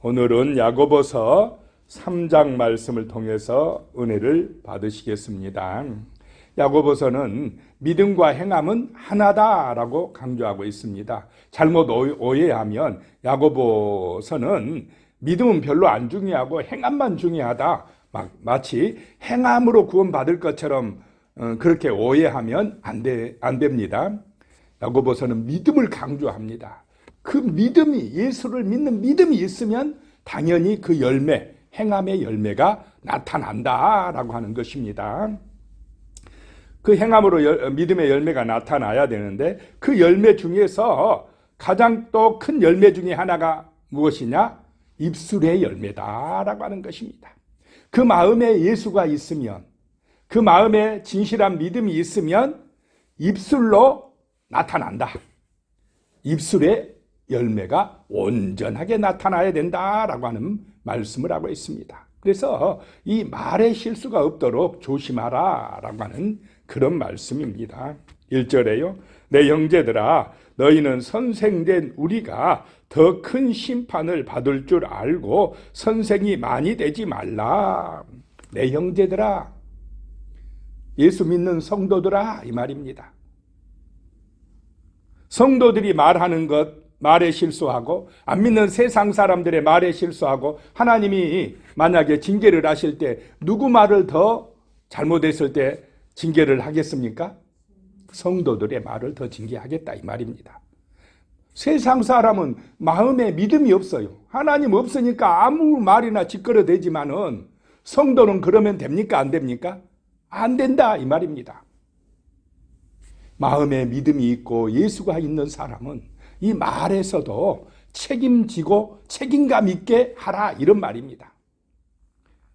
오늘은 야고보서 3장 말씀을 통해서 은혜를 받으시겠습니다. 야고보서는 믿음과 행함은 하나다라고 강조하고 있습니다. 잘못 오해하면 야고보서는 믿음은 별로 안 중요하고 행함만 중요하다, 마치 행함으로 구원받을 것처럼 그렇게 오해하면 안 됩니다. 야고보서는 믿음을 강조합니다. 그 믿음이, 예수를 믿는 믿음이 있으면 당연히 그 열매, 행함의 열매가 나타난다라고 하는 것입니다. 그 행함으로 믿음의 열매가 나타나야 되는데, 그 열매 중에서 가장 또 큰 열매 중에 하나가 무엇이냐? 입술의 열매다라고 하는 것입니다. 그 마음에 예수가 있으면, 그 마음에 진실한 믿음이 있으면 입술로 나타난다. 입술의 열매가 온전하게 나타나야 된다라고 하는 말씀을 하고 있습니다. 그래서 이 말에 실수가 없도록 조심하라라고 하는 그런 말씀입니다. 1절에요. 내 형제들아, 너희는 선생된 우리가 더 큰 심판을 받을 줄 알고 선생이 많이 되지 말라. 내 형제들아, 예수 믿는 성도들아, 이 말입니다. 성도들이 말하는 것, 말에 실수하고, 안 믿는 세상 사람들의 말에 실수하고, 하나님이 만약에 징계를 하실 때 누구 말을 더 잘못했을 때 징계를 하겠습니까? 성도들의 말을 더 징계하겠다, 이 말입니다. 세상 사람은 마음에 믿음이 없어요. 하나님 없으니까 아무 말이나 짓거려대지만은 성도는 그러면 됩니까? 안 됩니까? 안 된다, 이 말입니다. 마음에 믿음이 있고 예수가 있는 사람은 이 말에서도 책임지고 책임감 있게 하라, 이런 말입니다.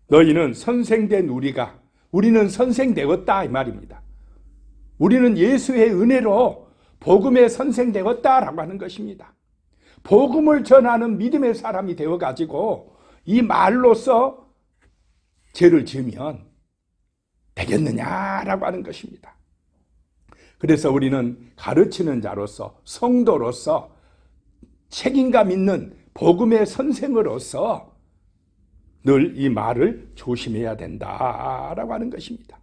너희는 선생된 우리는 선생되었다, 이 말입니다. 우리는 예수의 은혜로 복음에 선생되었다라고 하는 것입니다. 복음을 전하는 믿음의 사람이 되어가지고 이 말로써 죄를 지으면 되겠느냐라고 하는 것입니다. 그래서 우리는 가르치는 자로서, 성도로서, 책임감 있는 복음의 선생으로서 늘 이 말을 조심해야 된다라고 하는 것입니다.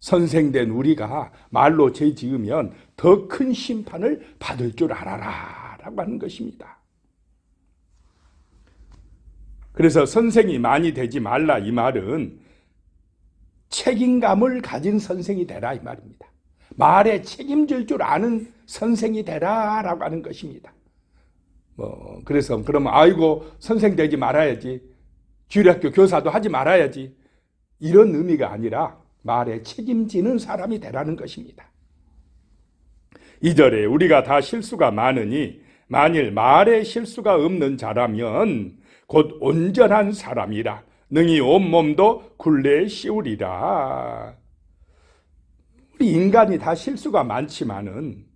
선생된 우리가 말로 죄 지으면 더 큰 심판을 받을 줄 알아라라고 하는 것입니다. 그래서 선생이 많이 되지 말라, 이 말은 책임감을 가진 선생이 되라, 이 말입니다. 말에 책임질 줄 아는 선생이 되라라고 하는 것입니다. 그래서 그러면 아이고 선생 되지 말아야지, 주일학교 교사도 하지 말아야지, 이런 의미가 아니라 말에 책임지는 사람이 되라는 것입니다. 2절에 우리가 다 실수가 많으니 만일 말에 실수가 없는 자라면 곧 온전한 사람이라 능히 온몸도 굴레에 씌우리라. 우리 인간이 다 실수가 많지만은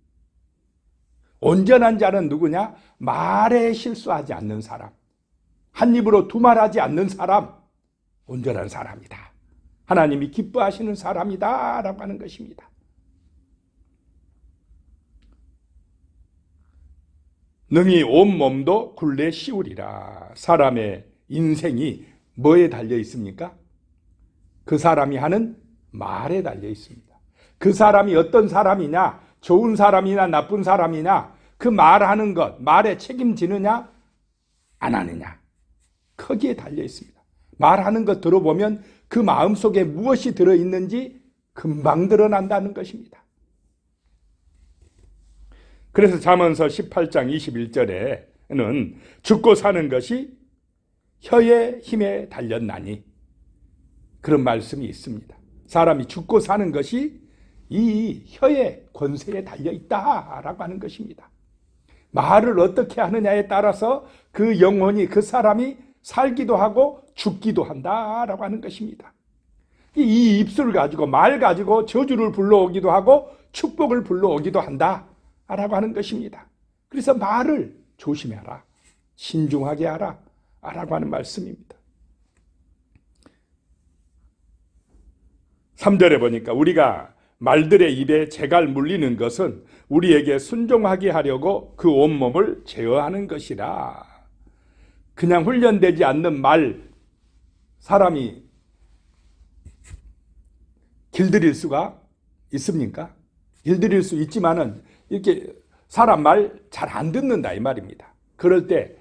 온전한 자는 누구냐? 말에 실수하지 않는 사람, 한 입으로 두 말하지 않는 사람, 온전한 사람이다. 하나님이 기뻐하시는 사람이다 라고 하는 것입니다. 능히 온몸도 굴레 씌우리라. 사람의 인생이 뭐에 달려 있습니까? 그 사람이 하는 말에 달려 있습니다. 그 사람이 어떤 사람이냐, 좋은 사람이냐 나쁜 사람이냐, 그 말하는 것, 말에 책임지느냐 안 하느냐, 거기에 달려 있습니다. 말하는 것 들어보면 그 마음속에 무엇이 들어있는지 금방 드러난다는 것입니다. 그래서 잠언서 18장 21절에는 죽고 사는 것이 혀의 힘에 달렸나니, 그런 말씀이 있습니다. 사람이 죽고 사는 것이 이 혀의 권세에 달려있다라고 하는 것입니다. 말을 어떻게 하느냐에 따라서 그 영혼이, 그 사람이 살기도 하고 죽기도 한다라고 하는 것입니다. 이 입술 가지고, 말 가지고 저주를 불러오기도 하고 축복을 불러오기도 한다라고 하는 것입니다. 그래서 말을 조심해라, 신중하게 하라 라고 하는 말씀입니다. 3절에 보니까 우리가 말들의 입에 재갈 물리는 것은 우리에게 순종하게 하려고 그 온몸을 제어하는 것이라. 그냥 훈련되지 않는 말 사람이 길들일 수가 있습니까? 길들일 수 있지만은 이렇게 사람 말 잘 안 듣는다 이 말입니다. 그럴 때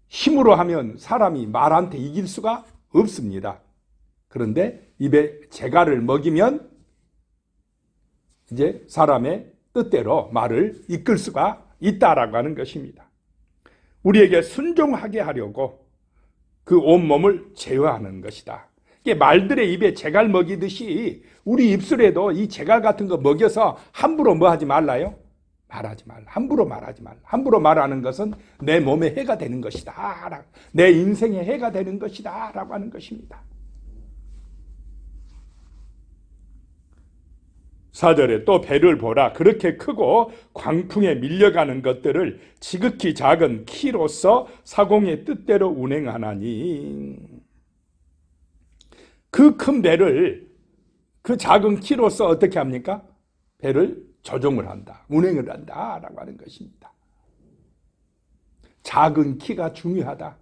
힘으로 하면 사람이 말한테 이길 수가 없습니다. 그런데 입에 재갈을 먹이면 이제 사람의 뜻대로 말을 이끌 수가 있다라고 하는 것입니다. 우리에게 순종하게 하려고 그 온몸을 제어하는 것이다. 이게 말들의 입에 재갈 먹이듯이 우리 입술에도 이 재갈 같은 거 먹여서 함부로 뭐 하지 말라요? 말하지 말라. 함부로 말하지 말라. 함부로 말하는 것은 내 몸에 해가 되는 것이다. 내 인생에 해가 되는 것이다. 라고 하는 것입니다. 4절에 또 배를 보라. 그렇게 크고 광풍에 밀려가는 것들을 지극히 작은 키로서 사공의 뜻대로 운행하나니. 그 큰 배를 그 작은 키로서 어떻게 합니까? 배를 조종을 한다. 운행을 한다. 라고 하는 것입니다. 작은 키가 중요하다.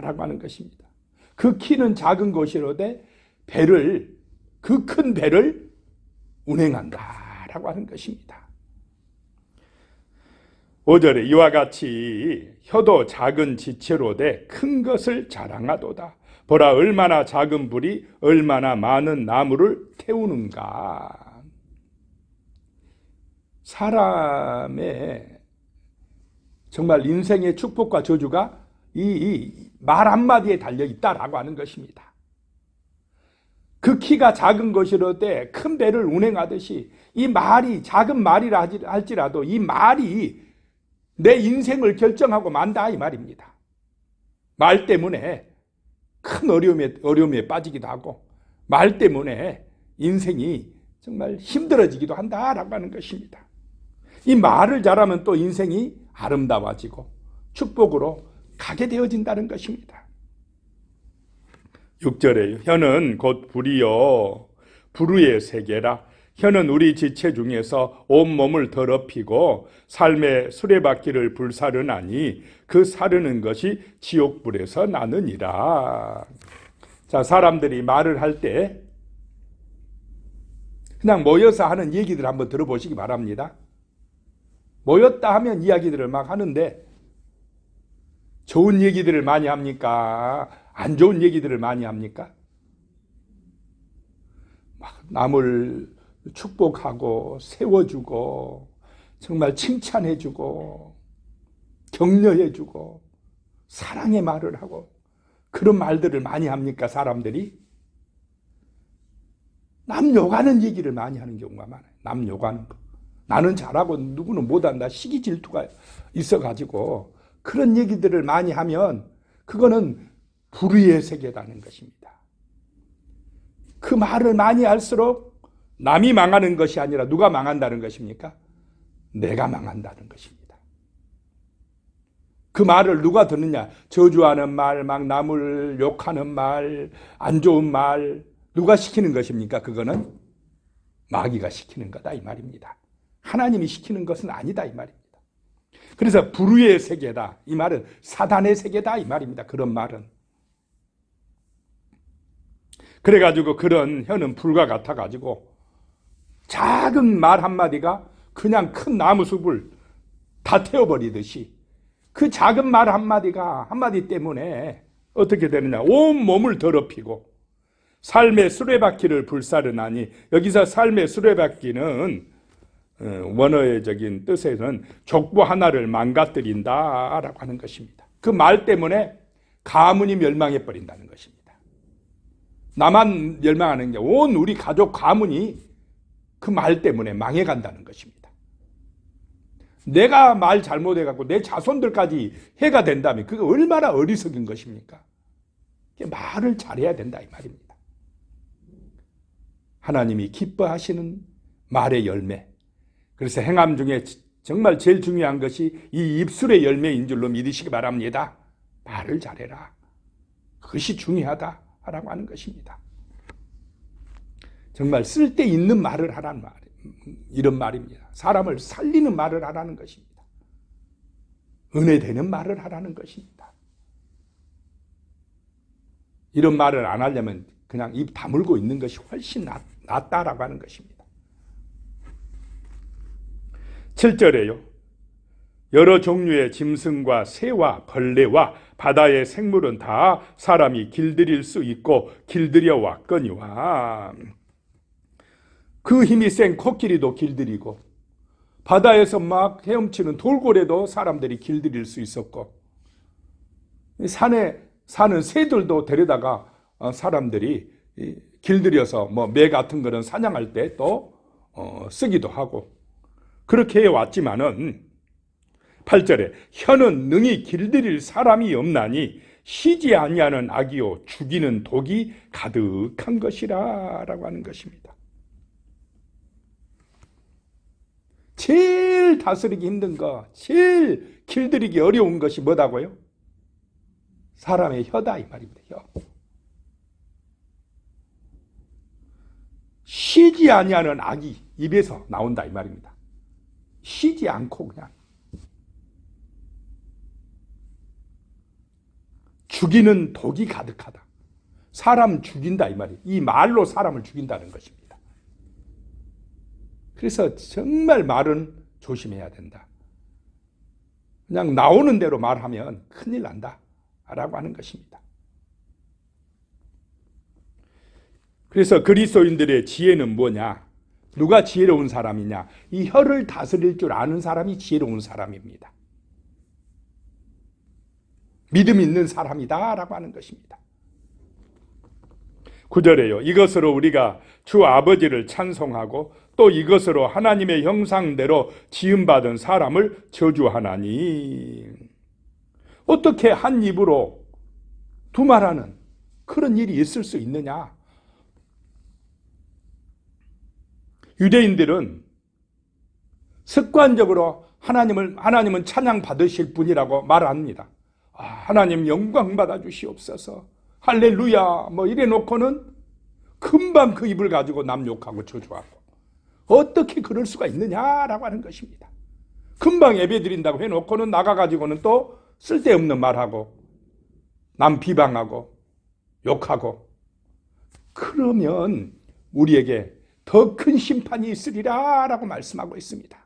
라고 하는 것입니다. 그 키는 작은 것이로되 배를, 그 큰 배를 운행한다. 라고 하는 것입니다. 5절에 이와 같이 혀도 작은 지체로되 큰 것을 자랑하도다. 보라 얼마나 작은 불이 얼마나 많은 나무를 태우는가. 사람의 정말 인생의 축복과 저주가 이 말 한마디에 달려있다라고 하는 것입니다. 그 키가 작은 것이로되 큰 배를 운행하듯이 이 말이 작은 말이라 할지라도 이 말이 내 인생을 결정하고 만다 이 말입니다. 말 때문에 큰 어려움에 빠지기도 하고 말 때문에 인생이 정말 힘들어지기도 한다라고 하는 것입니다. 이 말을 잘하면 또 인생이 아름다워지고 축복으로 가게 되어진다는 것입니다. 6절에 혀는 곧 불이요 불의의 세계라. 혀는 우리 지체 중에서 온몸을 더럽히고 삶의 수레바퀴를 불사르나니 그 사르는 것이 지옥불에서 나느니라. 자, 사람들이 말을 할 때 그냥 모여서 하는 얘기들 한번 들어보시기 바랍니다. 모였다 하면 이야기들을 막 하는데 좋은 얘기들을 많이 합니까? 안 좋은 얘기들을 많이 합니까? 막 남을 축복하고 세워주고 정말 칭찬해주고 격려해주고 사랑의 말을 하고 그런 말들을 많이 합니까? 사람들이 남 욕하는 얘기를 많이 하는 경우가 많아요. 남 욕하는 거. 나는 잘하고 누구는 못한다. 시기 질투가 있어가지고 그런 얘기들을 많이 하면 그거는 불의의 세계라는 것입니다. 그 말을 많이 할수록 남이 망하는 것이 아니라 누가 망한다는 것입니까? 내가 망한다는 것입니다. 그 말을 누가 듣느냐? 저주하는 말, 막 남을 욕하는 말, 안 좋은 말 누가 시키는 것입니까? 그거는 마귀가 시키는 거다 이 말입니다. 하나님이 시키는 것은 아니다 이 말입니다. 그래서 불의의 세계다 이 말은 사단의 세계다 이 말입니다. 그런 말은. 그래가지고 그런 혀는 불과 같아가지고 작은 말 한마디가 그냥 큰 나무숲을 다 태워버리듯이 그 작은 말 한마디 때문에 어떻게 되느냐? 온 몸을 더럽히고 삶의 수레바퀴를 불사르나니, 여기서 삶의 수레바퀴는 원어적인 뜻에는 족보 하나를 망가뜨린다라고 하는 것입니다. 그 말 때문에 가문이 멸망해 버린다는 것입니다. 나만 멸망하는 게 온 우리 가족 가문이 그 말 때문에 망해간다는 것입니다. 내가 말 잘못해갖고 내 자손들까지 해가 된다면 그게 얼마나 어리석은 것입니까? 말을 잘해야 된다 이 말입니다. 하나님이 기뻐하시는 말의 열매. 그래서 행함 중에 정말 제일 중요한 것이 이 입술의 열매인 줄로 믿으시기 바랍니다. 말을 잘해라. 그것이 중요하다라고 하는 것입니다. 정말 쓸데있는 말을 하라는 말, 이런 말입니다. 사람을 살리는 말을 하라는 것입니다. 은혜 되는 말을 하라는 것입니다. 이런 말을 안 하려면 그냥 입 다물고 있는 것이 훨씬 낫다라고 하는 것입니다. 7절에요. 여러 종류의 짐승과 새와 벌레와 바다의 생물은 다 사람이 길들일 수 있고 길들여 왔거니와 그 힘이 센 코끼리도 길들이고 바다에서 막 헤엄치는 돌고래도 사람들이 길들일 수 있었고 산에 사는 새들도 데려다가 사람들이 길들여서 뭐 매 같은 거는 사냥할 때 또 쓰기도 하고 그렇게 해왔지만은 8절에 혀는 능히 길들일 사람이 없나니 쉬지 아니하는 악이요 죽이는 독이 가득한 것이라 라고 하는 것입니다. 제일 다스리기 힘든 거, 제일 길들이기 어려운 것이 뭐다고요? 사람의 혀다 이 말입니다. 혀. 쉬지 아니하는 악이 입에서 나온다 이 말입니다. 쉬지 않고 그냥 죽이는 독이 가득하다. 사람 죽인다 이 말이에요. 이 말로 사람을 죽인다는 것입니다. 그래서 정말 말은 조심해야 된다. 그냥 나오는 대로 말하면 큰일 난다 라고 하는 것입니다. 그래서 그리스도인들의 지혜는 뭐냐? 누가 지혜로운 사람이냐? 이 혀를 다스릴 줄 아는 사람이 지혜로운 사람입니다. 믿음 있는 사람이다 라고 하는 것입니다. 9절에요. 이것으로 우리가 주 아버지를 찬송하고 또 이것으로 하나님의 형상대로 지음받은 사람을 저주하나니 어떻게 한 입으로 두 말하는 그런 일이 있을 수 있느냐? 유대인들은 습관적으로 하나님은 찬양 받으실 분이라고 말합니다. 하나님 영광 받아 주시옵소서. 할렐루야 뭐 이래 놓고는 금방 그 입을 가지고 남 욕하고 저주하고 어떻게 그럴 수가 있느냐라고 하는 것입니다. 금방 예배 드린다고 해놓고는 나가가지고는 또 쓸데없는 말하고 남 비방하고 욕하고 그러면 우리에게 더 큰 심판이 있으리라 라고 말씀하고 있습니다.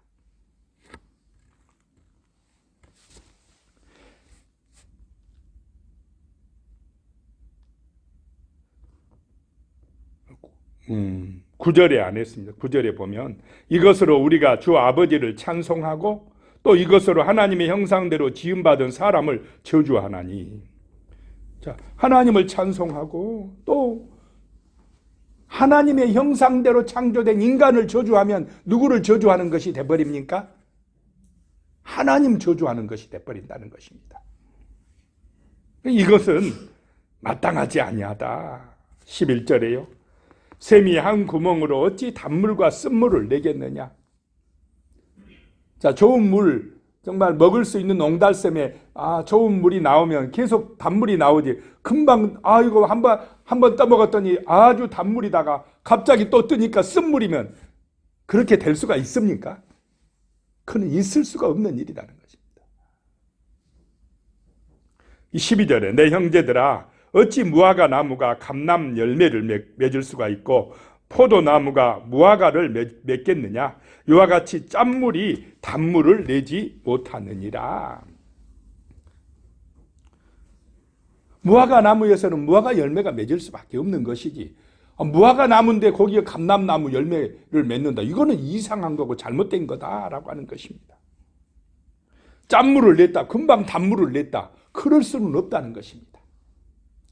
구절에 안 했습니다. 9절에 보면 이것으로 우리가 주 아버지를 찬송하고 또 이것으로 하나님의 형상대로 지음받은 사람을 저주하나니. 자, 하나님을 찬송하고 또 하나님의 형상대로 창조된 인간을 저주하면 누구를 저주하는 것이 돼버립니까? 하나님 저주하는 것이 돼버린다는 것입니다. 이것은 마땅하지 아니하다. 11절에요. 샘이 한 구멍으로 어찌 단물과 쓴물을 내겠느냐. 자, 좋은 물, 정말 먹을 수 있는 옹달샘에 좋은 물이 나오면 계속 단물이 나오지. 금방 이거 한번 떠먹었더니 아주 단물이다가 갑자기 또 뜨니까 쓴물이면 그렇게 될 수가 있습니까? 그는 있을 수가 없는 일이라는 것입니다. 12절에 내 형제들아 어찌 무화과 나무가 감람 열매를 맺을 수가 있고 포도나무가 무화과를 맺겠느냐. 이와 같이 짠물이 단물을 내지 못하느니라. 무화과 나무에서는 무화과 열매가 맺을 수밖에 없는 것이지 무화과 나무인데 거기에 감람나무 열매를 맺는다. 이거는 이상한 거고 잘못된 거다라고 하는 것입니다. 짠물을 냈다. 금방 단물을 냈다. 그럴 수는 없다는 것입니다.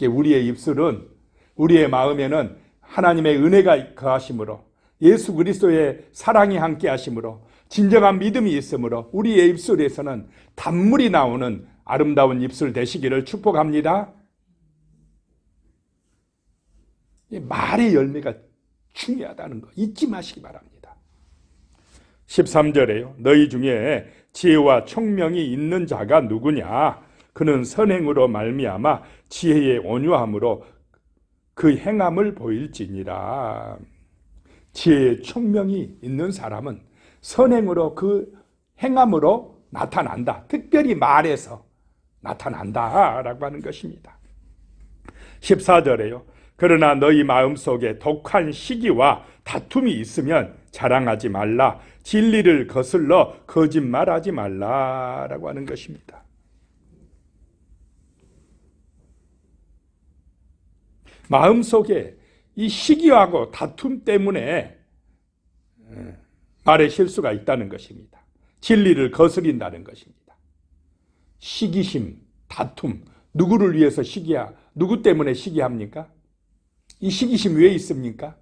우리의 입술은 우리의 마음에는 하나님의 은혜가 거하심으로 예수 그리스도의 사랑이 함께 하심으로 진정한 믿음이 있으므로 우리의 입술에서는 단물이 나오는 아름다운 입술 되시기를 축복합니다. 말의 열매가 중요하다는 거 잊지 마시기 바랍니다. 13절에요. 너희 중에 지혜와 총명이 있는 자가 누구냐? 그는 선행으로 말미암아 지혜의 온유함으로 그 행함을 보일지니라. 지혜의 총명이 있는 사람은 선행으로 그 행함으로 나타난다. 특별히 말해서 나타난다라고 하는 것입니다. 14절에요. 그러나 너희 마음속에 독한 시기와 다툼이 있으면 자랑하지 말라. 진리를 거슬러 거짓말하지 말라라고 하는 것입니다. 마음속에 이 시기하고 다툼 때문에 말의 실수가 있다는 것입니다. 진리를 거스린다는 것입니다. 시기심, 다툼, 누구를 위해서 누구 때문에 시기합니까? 이 시기심 왜 있습니까?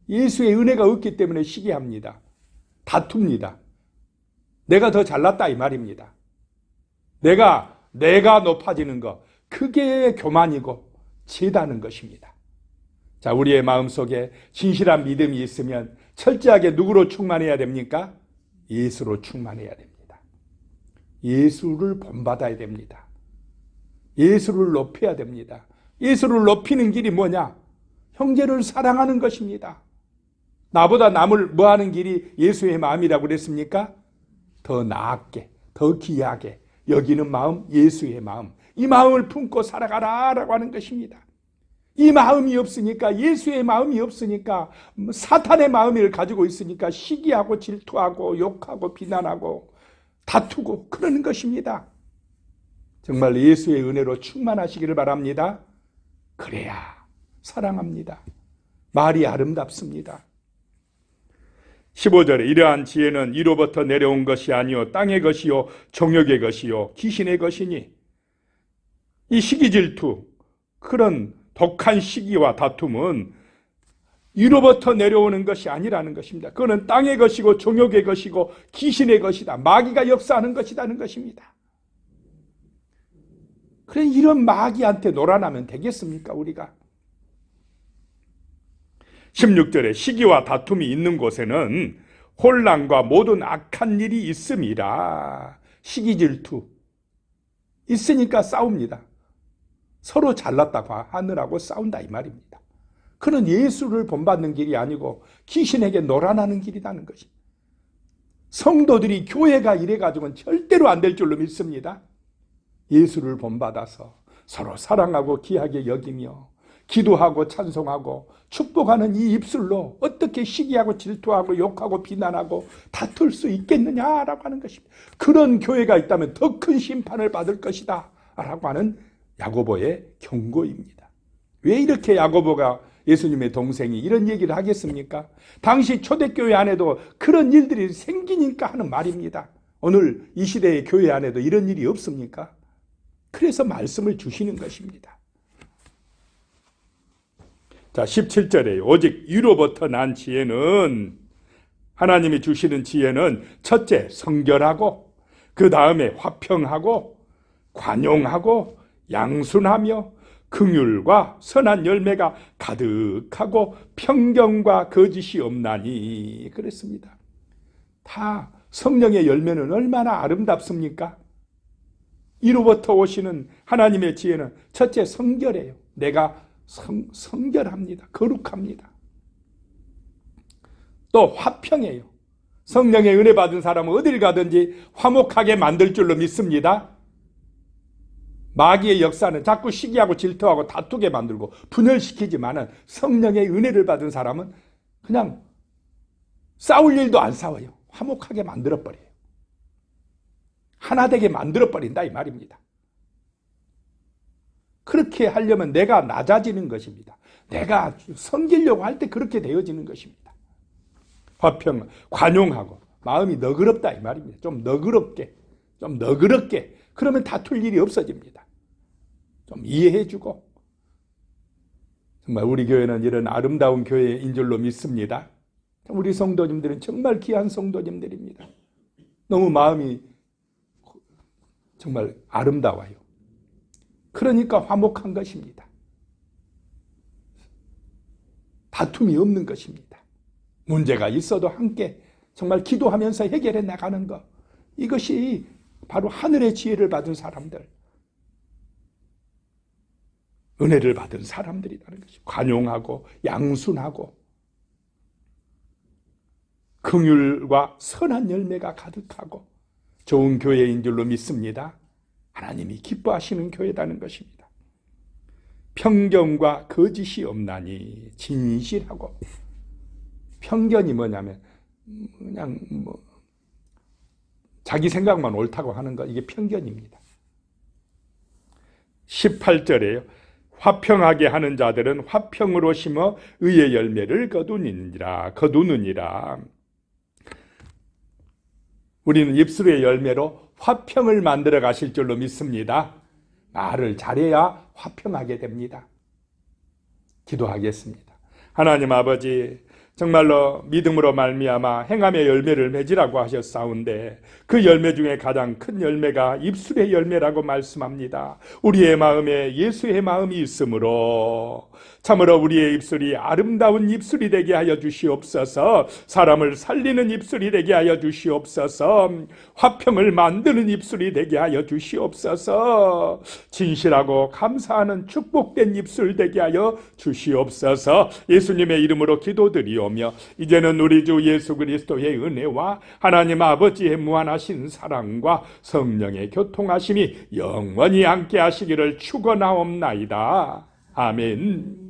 예수의 은혜가 없기 때문에 시기합니다. 다툽니다. 내가 더 잘났다 이 말입니다. 내가 높아지는 것, 그게 교만이고 죄다는 것입니다. 자, 우리의 마음속에 진실한 믿음이 있으면 철저하게 누구로 충만해야 됩니까? 예수로 충만해야 됩니다. 예수를 본받아야 됩니다. 예수를 높여야 됩니다. 예수를 높이는 길이 뭐냐? 형제를 사랑하는 것입니다. 나보다 남을 뭐하는 길이 예수의 마음이라고 그랬습니까? 더 나았게, 더 귀하게 여기는 마음, 예수의 마음. 이 마음을 품고 살아가라라고 하는 것입니다. 이 마음이 없으니까, 예수의 마음이 없으니까, 사탄의 마음을 가지고 있으니까 시기하고 질투하고 욕하고 비난하고 다투고 그러는 것입니다. 정말 예수의 은혜로 충만하시기를 바랍니다. 그래야 사랑합니다. 말이 아름답습니다. 15절에 이러한 지혜는 위로부터 내려온 것이 아니요 땅의 것이요 정욕의 것이요 귀신의 것이니, 이 시기 질투, 그런 독한 시기와 다툼은 위로부터 내려오는 것이 아니라는 것입니다. 그거는 땅의 것이고 정욕의 것이고 귀신의 것이다. 마귀가 역사하는 것이라는 것입니다. 그래, 이런 마귀한테 놀아나면 되겠습니까, 우리가? 16절에 시기와 다툼이 있는 곳에는 혼란과 모든 악한 일이 있음이라. 시기 질투 있으니까 싸웁니다. 서로 잘났다고 하느라고 싸운다 이 말입니다. 그는 예수를 본받는 길이 아니고 귀신에게 놀아나는 길이라는 것입니다. 성도들이 교회가 이래가지고는 절대로 안 될 줄로 믿습니다. 예수를 본받아서 서로 사랑하고 귀하게 여기며 기도하고 찬송하고 축복하는 이 입술로 어떻게 시기하고 질투하고 욕하고 비난하고 다툴 수 있겠느냐라고 하는 것입니다. 그런 교회가 있다면 더 큰 심판을 받을 것이다 라고 하는 야고보의 경고입니다. 왜 이렇게 야고보가, 예수님의 동생이 이런 얘기를 하겠습니까? 당시 초대교회 안에도 그런 일들이 생기니까 하는 말입니다. 오늘 이 시대의 교회 안에도 이런 일이 없습니까? 그래서 말씀을 주시는 것입니다. 자, 17절에 오직 위로부터 난 지혜는, 하나님이 주시는 지혜는 첫째 성결하고, 그 다음에 화평하고 관용하고 양순하며 긍휼과 선한 열매가 가득하고 평경과 거짓이 없나니 그랬습니다. 다 성령의 열매는 얼마나 아름답습니까? 이로부터 오시는 하나님의 지혜는 첫째 성결해요. 내가 성결합니다. 거룩합니다. 또 화평해요. 성령의 은혜 받은 사람은 어딜 가든지 화목하게 만들 줄로 믿습니다. 마귀의 역사는 자꾸 시기하고 질투하고 다투게 만들고 분열시키지만은 성령의 은혜를 받은 사람은 그냥 싸울 일도 안 싸워요. 화목하게 만들어버려요. 하나 되게 만들어버린다 이 말입니다. 그렇게 하려면 내가 낮아지는 것입니다. 내가 섬기려고 할 때 그렇게 되어지는 것입니다. 화평, 관용하고 마음이 너그럽다 이 말입니다. 좀 너그럽게 그러면 다툴 일이 없어집니다. 좀 이해해주고. 정말 우리 교회는 이런 아름다운 교회인 줄로 믿습니다. 우리 성도님들은 정말 귀한 성도님들입니다. 너무 마음이 정말 아름다워요. 그러니까 화목한 것입니다. 다툼이 없는 것입니다. 문제가 있어도 함께 정말 기도하면서 해결해 나가는 것, 이것이 바로 하늘의 지혜를 받은 사람들, 은혜를 받은 사람들이라는 것입니다. 관용하고 양순하고 긍휼과 선한 열매가 가득하고 좋은 교회인 줄로 믿습니다. 하나님이 기뻐하시는 교회라는 것입니다. 편견과 거짓이 없나니 진실하고. 편견이 뭐냐면 그냥 자기 생각만 옳다고 하는 것, 이게 편견입니다. 18절에요. 화평하게 하는 자들은 화평으로 심어 의의 열매를 거두느니라. 우리는 입술의 열매로 화평을 만들어 가실 줄로 믿습니다. 말을 잘해야 화평하게 됩니다. 기도하겠습니다. 하나님 아버지, 정말로 믿음으로 말미암아 행함의 열매를 맺으라고 하셨사온데 그 열매 중에 가장 큰 열매가 입술의 열매라고 말씀합니다. 우리의 마음에 예수의 마음이 있으므로 참으로 우리의 입술이 아름다운 입술이 되게 하여 주시옵소서. 사람을 살리는 입술이 되게 하여 주시옵소서. 화평을 만드는 입술이 되게 하여 주시옵소서. 진실하고 감사하는 축복된 입술 되게 하여 주시옵소서. 예수님의 이름으로 기도드리오며 이제는 우리 주 예수 그리스도의 은혜와 하나님 아버지의 무한하신 사랑과 성령의 교통하심이 영원히 함께 하시기를 축원하옵나이다. 아멘.